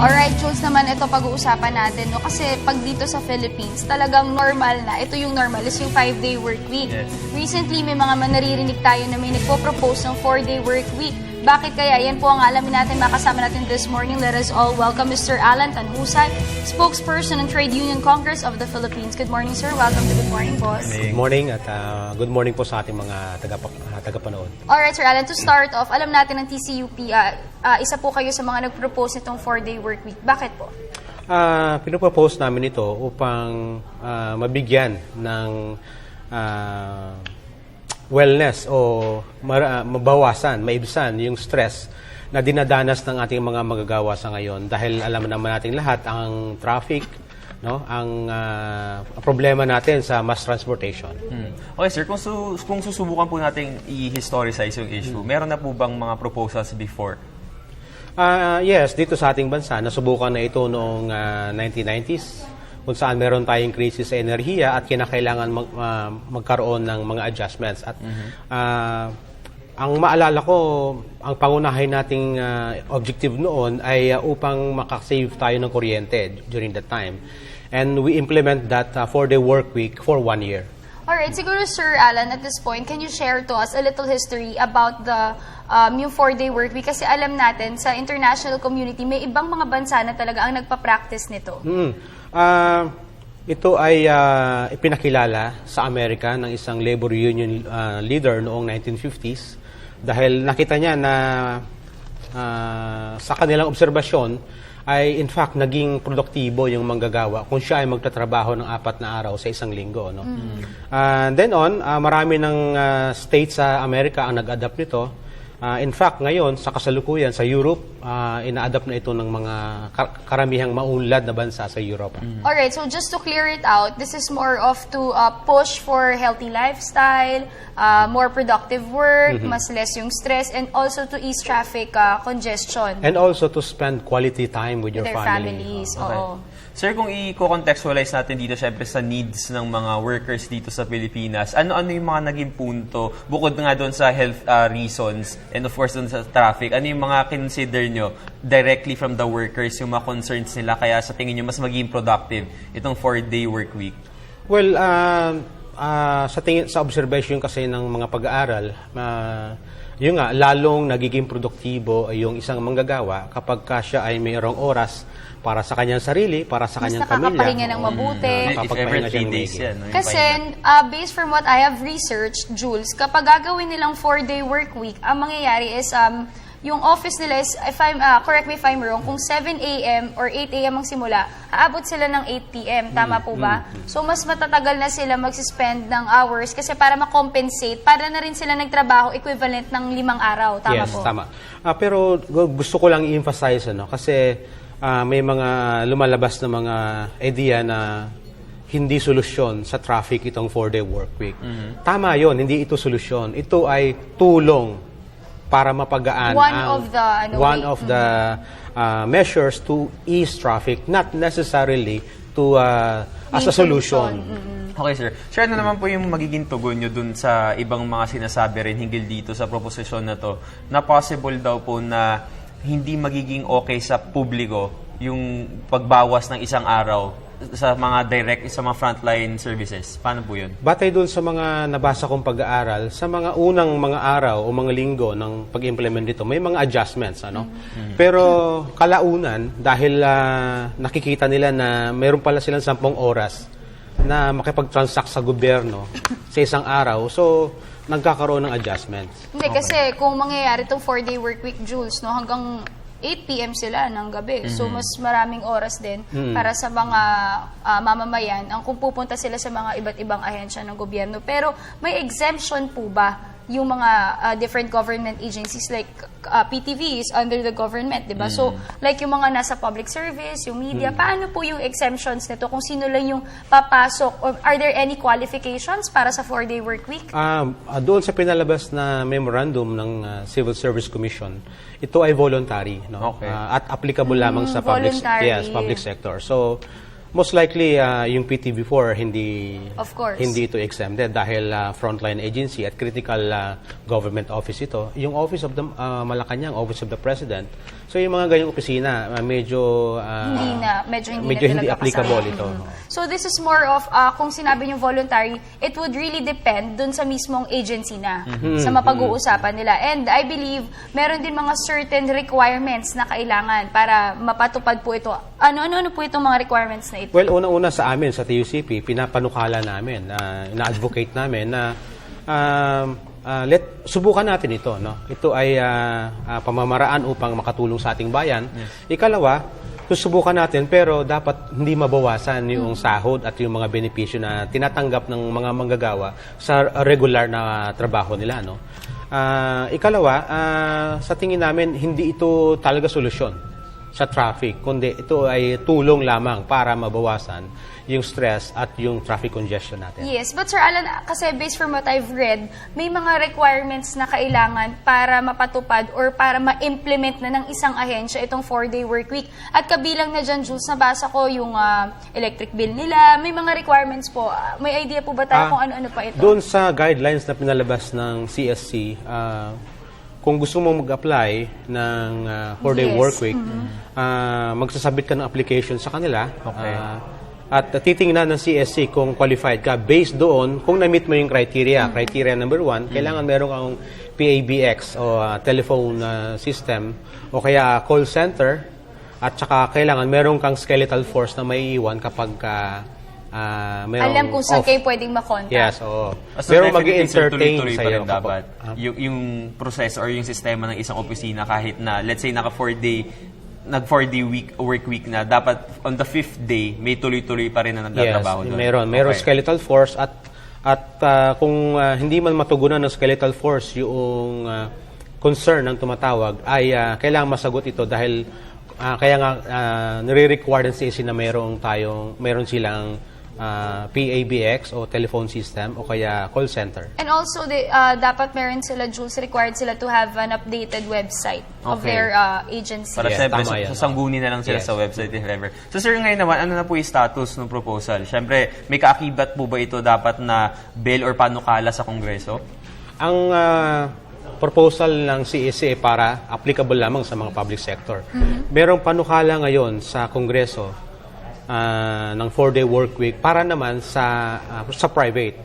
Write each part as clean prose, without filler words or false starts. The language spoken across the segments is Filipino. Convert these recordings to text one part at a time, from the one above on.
Alright, Jules naman, ito pag-uusapan natin, no? Kasi pag dito sa Philippines, talagang normal na. Ito yung normal, is yung 5-day work week. Yes. Recently, may mga naririnig tayo na may nagpo-propose ng 4-day work week. Bakit kaya? Yan po ang alamin natin, makasama natin this morning. Let us all welcome Mr. Alan Tanhusay, spokesperson ng Trade Union Congress of the Philippines. Good morning, sir. Welcome to Good Morning, Boss. Good morning at good morning po sa ating mga tagapanood. Alright, Sir Alan, to start off, alam natin ng TCUP, isa po kayo sa mga nag-propose nitong 4-day work week. Bakit po? Pinopropose namin ito upang mabigyan ng wellness o mabawasan, maibsan yung stress na dinadanas ng ating mga magagawa sa ngayon. Dahil alam naman natin lahat ang traffic, no, ang problema natin sa mass transportation. Okay, sir, kung susubukan po natin i-historicize yung issue, meron na po bang mga proposals before? Yes, dito sa ating bansa, nasubukan na ito noong 1990s, kung saan meron tayong krisis sa enerhiya at kinakailangan magkaroon ng mga adjustments. At ang maalala ko, ang pangunahin nating objective noon ay upang makasave tayo ng kuryente during that time. And we implement that 4-day work week for 1 year. Alright, siguro Sir Alan, at this point, can you share to us a little history about the yung 4-day work week? Kasi alam natin, sa international community, may ibang mga bansa na talaga ang nagpa-practice nito. Ito ay ipinakilala sa Amerika ng isang labor union leader noong 1950s dahil nakita niya na sa kanilang obserbasyon ay in fact naging produktibo yung manggagawa kung siya ay magtatrabaho ng 4 na araw sa isang linggo. No? Then on, marami ng states sa Amerika ang nag-adapt nito. In fact, ngayon, sa kasalukuyan, sa Europe, ina-adapt na ito ng mga karamihang maunlad na bansa sa Europe. Alright, so just to clear it out, this is more of to push for healthy lifestyle, more productive work, mas less yung stress, and also to ease traffic congestion. And also to spend quality time with your Their family. families. Okay. Oo. Sir, kung i-contextualize natin dito syempre sa needs ng mga workers dito sa Pilipinas, ano-ano yung mga naging punto, bukod nga doon sa health reasons and of course doon sa traffic, ano yung mga consider nyo directly from the workers, yung mga concerns nila, kaya sa tingin nyo mas maging productive itong 4-day work week? Well, sa observation kasi ng mga pag-aaral, yun nga, lalong nagiging produktibo yung isang manggagawa kapag siya ay mayroong oras para sa kanyang sarili, para sa kanyang pamilya. Mas nakakapahinga ng mabuti. If ever 3 days yan. No, yung Kasi, based from what I have researched, Jules, kapag gagawin nilang 4-day work week, ang mangyayari is, yung office nila is, if I'm, correct me if I'm wrong, kung 7 a.m. or 8 a.m. ang simula, aabot sila ng 8 p.m. Tama po ba? So, mas matatagal na sila mag-spend ng hours kasi para ma-compensate, para na rin sila nagtrabaho equivalent ng 5 araw. Tama Yes, po? tama. Pero gusto ko lang i-emphasize, kasi may mga lumalabas na mga idea na hindi solusyon sa traffic itong 4-day work week. Tama yon, hindi ito solusyon. Ito ay tulong para mapagaan one of the measures to ease traffic, not necessarily to as a solution. Okay, sir. Sir, ano naman po yung magiging tugon nyo dun sa ibang mga sinasabi rin hinggil dito sa proposisyon na to, na possible daw po na hindi magiging okay sa publiko yung pagbawas ng 1 araw sa mga sa mga frontline services? Paano po yun? Batay doon sa mga nabasa kong pag-aaral, sa mga unang mga araw o mga linggo ng pag-implement dito, may mga adjustments. Pero kalaunan, dahil nakikita nila na mayroon pala silang 10 oras na makipag-transact sa gobyerno sa isang araw, so nagkakaroon ng adjustments. Hindi, kasi kung mangyayari itong 4-day work week, Jules, no, hanggang 8 p.m. sila ng gabi. So, mas maraming oras din para sa mga mamamayan ang kung pupunta sila sa mga iba't ibang ahensya ng gobyerno. Pero may exemption po ba yung mga different government agencies like PTV is under the government, di ba? So, like yung mga nasa public service, yung media, paano po yung exemptions nito? Kung sino lang yung papasok? Or are there any qualifications para sa 4-day work week? Doon sa pinalabas na memorandum ng Civil Service Commission, ito ay voluntary, no? Okay. At applicable lamang sa public sector. So, most likely, yung PTV4 Of course. hindi ito exempted dahil frontline agency at critical government office ito. Yung Office of the Malacanang, Office of the President, So yung mga ganyang opisina, medyo medyo hindi medyo na hindi talaga applicable kasama. ito. So this is more of, kung sinabi niyo voluntary, it would really depend dun sa mismong agency na, sa mapag-uusapan nila. And I believe, meron din mga certain requirements na kailangan para mapatupad po ito. Ano po itong mga requirements na ito? Well, una-una sa amin, sa TUCP, pinapanukala namin, ina-advocate namin na subukan natin ito. No? Ito ay pamamaraan upang makatulong sa ating bayan. Ikalawa, susubukan natin pero dapat hindi mabawasan yung sahod at yung mga benepisyo na tinatanggap ng mga manggagawa sa regular na trabaho nila. No? Ikalawa, sa tingin namin, hindi ito talaga solusyon sa traffic, kundi ito ay tulong lamang para mabawasan yung stress at yung traffic congestion natin. Yes, but Sir Alan, kasi based from what I've read, may mga requirements na kailangan para mapatupad or para ma-implement na ng isang ahensya itong 4-day work week. At kabilang na dyan, Jules, nabasa ko yung electric bill nila. May mga requirements po. May idea po ba tayo kung ano-ano pa ito? Doon sa guidelines na pinalabas ng CSC, kung gusto mo mag-apply ng 4-day work week, magsasabit ka ng application sa kanila. Okay. At titingnan ng CSC kung qualified ka based doon kung na-meet mo yung criteria. Criteria number 1, kailangan meron kang PABX o telephone system o kaya call center at saka kailangan meron kang skeletal force na may iwan kapag merong Alam kung saan off. kayo pwedeng makontak. Yes, oo. So Pero definitely, sir, mag-entertain tuloy-tuloy pa sa'yo. rin dapat. Yung proseso or yung sistema ng isang opisina kahit na, let's say, nag 4-day work week na, dapat on the 5th day, may tuloy-tuloy pa rin na nagtatrabaho doon. Meron Okay. skeletal force at kung hindi man matugunan ng skeletal force yung concern ng tumatawag ay kailangan masagot ito dahil kaya nga nire-require ng CSC na meron silang PABX o telephone system o kaya call center. And also, dapat meron sila, Jules, required sila to have an updated website of Okay. their agency. Para Yes, siyempre, tama yan. sasangguni na lang sila Yes. sa website if ever. So sir, ngayon naman, ano na po yung status ng proposal? Siyempre, may kaakibat po ba ito dapat na bill or panukala sa Kongreso? Ang proposal ng CSC ay para applicable lamang sa mga public sector. Merong panukala ngayon sa Kongreso ng 4-day work week para naman sa private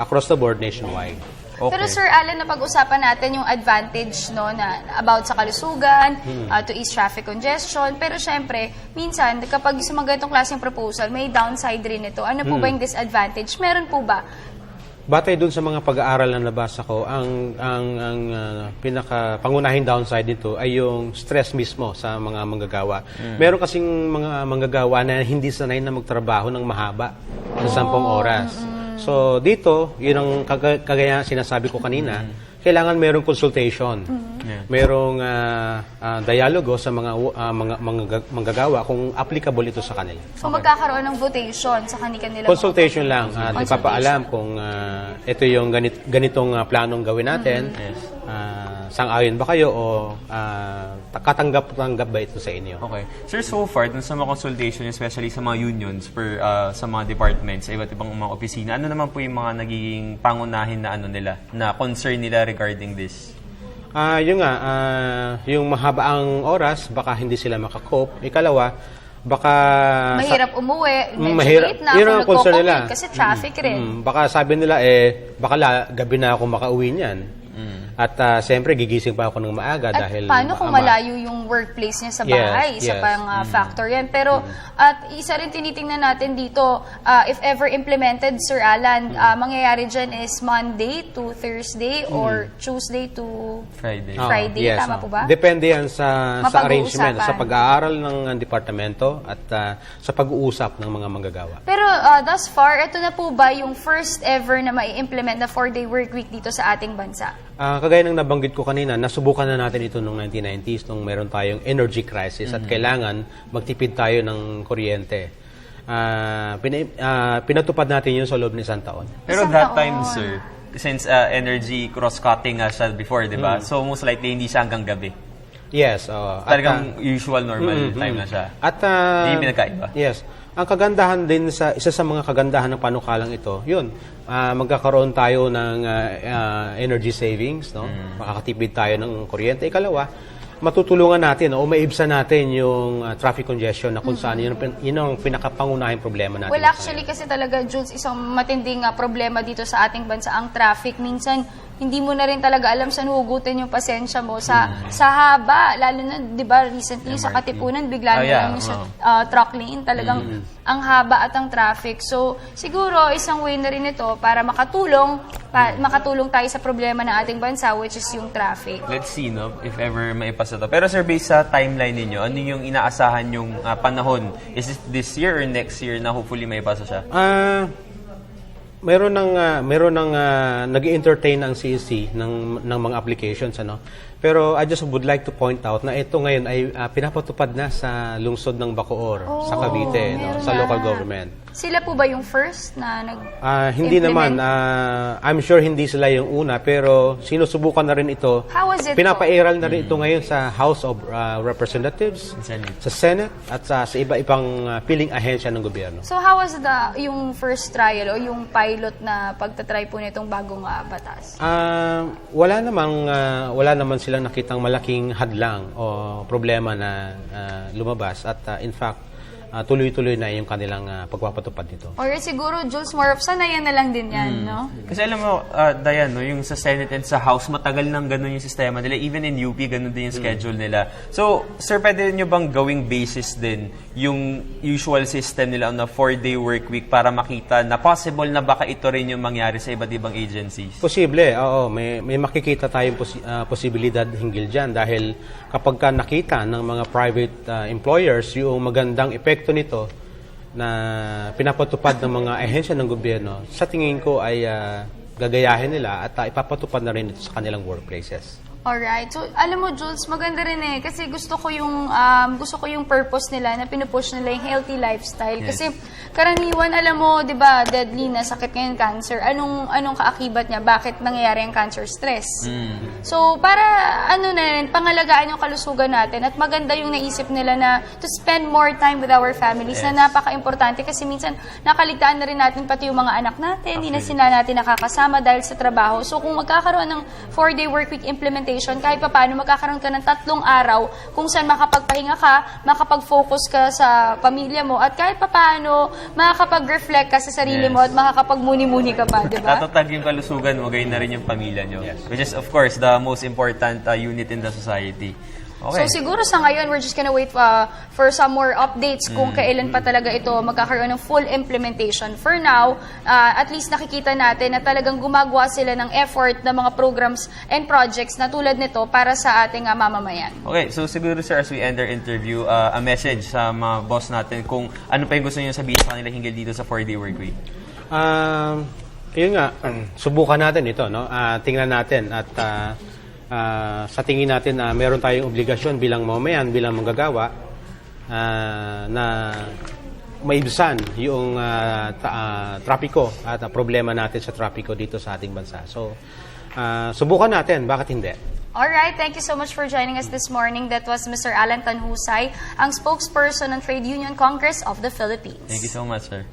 across the board nationwide. Okay. Pero Sir Alan, napag-usapan natin yung advantage na about sa kalusugan, to ease traffic congestion. Pero syempre, minsan, kapag sa mga ganitong klaseng proposal, may downside rin ito. Ano po ba yung disadvantage? Meron po ba? Batay dun sa mga pag-aaral na nabasa ko, ang pinaka-pangunahing downside nito ay yung stress mismo sa mga manggagawa. Meron kasing mga manggagawa na hindi sanay na magtrabaho ng mahaba sa 10 oras. So dito, yun ang kagaya sinasabi ko kanina, kailangan merong consultation. Merong dialogo sa mga manggagawa kung applicable ito sa kanila. So magkakaroon ng votation sa kanila. Consultation lang. Ipapaalam kung ito yung ganitong planong gawin natin. Sang-ayon ba kayo o katanggap-tanggap ba ito sa inyo? Okay. Sir, so far, dun sa mga consultation, especially sa mga unions, sa mga departments, sa iba't ibang mga opisina, ano naman po yung mga nagiging pangunahin na na concern nila regarding this? Yung yung mahabaang oras, baka hindi sila makakope. Ikalawa, baka Mahirap umuwi, medyo mahirap. late na Yun ako ang concern nila. nagko-commute kasi traffic rin. Baka sabi nila, baka gabi na ako makauwi niyan. At siyempre, gigising pa ako ng maaga At dahil paano kung malayo yung workplace niya sa bahay? Isa yes. pang factor yan. Pero, at isa rin tinitingnan natin dito, if ever implemented, Sir Alan, mangyayari dyan is Monday to Thursday or Tuesday to Friday. Friday. Yes, Tama po ba? Depende yan sa arrangement, Mapag-uusapan. sa pag-aaral ng departamento at sa pag-uusap ng mga manggagawa. Pero thus far, ito na po ba yung first ever na mai-implement na 4-day work week dito sa ating bansa? Kagaya ng nabanggit ko kanina, nasubukan na natin ito noong 1990s nung meron tayong energy crisis at kailangan magtipid tayo ng kuryente. Pinatupad natin yun sa loob ng isang taon. Pero Isang that taon. time, sir, since energy cross-cutting nga siya before, di ba? So most likely, hindi siya hanggang gabi. Yes. Talagang usual, normal time na siya. At Hindi yung pinagkaiba. Yes. Ang kagandahan din isa sa mga kagandahan ng panukalang ito, yun, magkakaroon tayo ng energy savings, no? Makakatipid tayo ng kuryente. Ikalawa, matutulungan natin o maibsan natin yung traffic congestion na kung saan yun ang pinakapangunahing problema natin. Well, actually kasi talaga, Jules, isang matinding problema dito sa ating bansa ang traffic. Minsan, hindi mo na rin talaga alam saan hugutin yung pasensya mo sa haba, lalo na 'di ba recently sa Katipunan bigla na lang yung sa truck lane talagang ang haba at ang traffic. So siguro isang way na rin ito para makatulong tayo sa problema ng ating bansa, which is yung traffic. Let's see, no, if ever maipasa to. Pero sir, based sa timeline ninyo, ano yung inaasahan yung panahon? Is it this year or next year na hopefully maipasa siya? Meron ng nag-entertain ang CEC ng mga applications, ano. Pero I just would like to point out na ito ngayon ay pinapatupad na sa lungsod ng Bacoor, sa Cavite, no, sa local government. Sila po ba yung first na Hindi naman. I'm sure hindi sila yung una, pero sinusubukan na rin ito. How was it? Pinapairal na rin ito ngayon sa House of Representatives, Senate. sa Senate, at sa iba-ibang piling ahensya ng gobyerno. So how was yung first trial o yung pilot na pagtatry po nitong bagong batas? Wala naman silang nakitang malaking hadlang o problema na lumabas, at in fact tuloy-tuloy na yung kanilang pagpapatupad nito. Or siguro, Jules, more of sanayan na lang din yan, no? Kasi alam mo, Dayan, no, yung sa Senate and sa House, matagal nang ganun yung sistema nila. Even in UP, ganun din yung schedule nila. So, sir, pwede nyo bang gawing basis din yung usual system nila on a 4-day work week para makita na possible na baka ito rin yung mangyari sa iba't ibang agencies? Posible, oo. May makikita tayong posibilidad hinggil dyan dahil kapag ka nakita ng mga private employers yung magandang epekto nito na pinapatupad ng mga ahensya ng gobyerno, sa tingin ko ay gagayahin nila at ipapatupad na rin ito sa kanilang workplaces. Alright. So, alam mo, Jules, maganda rin kasi gusto ko yung purpose nila na pinupush nila yung healthy lifestyle. Yes. Kasi karaniwan, alam mo, 'di ba, deadly na sakit ngayon cancer. Anong kaakibat niya? Bakit nangyayari ang cancer? Stress. So, para pangalagaan yung kalusugan natin at maganda yung naisip nila na to spend more time with our families na napaka-importante kasi minsan nakaligtaan na rin natin pati yung mga anak natin, hindi na sila natin nakakasama dahil sa trabaho. So, kung magkakaroon ng 4-day workweek implementation, kahit pa paano magkakaroon ka ng 3 araw kung saan makapagpahinga ka, makapag-focus ka sa pamilya mo, at kahit pa paano makakapag-reflect ka sa sarili mo at makakapag-muni-muni ka pa, di ba? Tatatag yung kalusugan mo, gayon na rin yung pamilya nyo. Which is, of course, the most important unit in the society. Okay. So siguro sa ngayon, we're just gonna wait for some more updates kung kailan pa talaga ito magkakaroon ng full implementation. For now, at least nakikita natin na talagang gumagawa sila ng effort ng mga programs and projects na tulad nito para sa ating mamamayan. Okay, so siguro sir, as we end our interview, a message sa mga boss natin kung ano pa yung gusto nyo sabihin sa kanila hinggil dito sa 4-day work week. Yun nga, subukan natin ito, no? Tingnan natin at sa tingin natin na meron tayong obligasyon bilang mamamayan, bilang manggagawa na maibsan yung trapiko at problema natin sa trapiko dito sa ating bansa. So, subukan natin, bakit hindi? Alright, thank you so much for joining us this morning. That was Mr. Alan Tanhusay, ang spokesperson ng Trade Union Congress of the Philippines. Thank you so much, sir.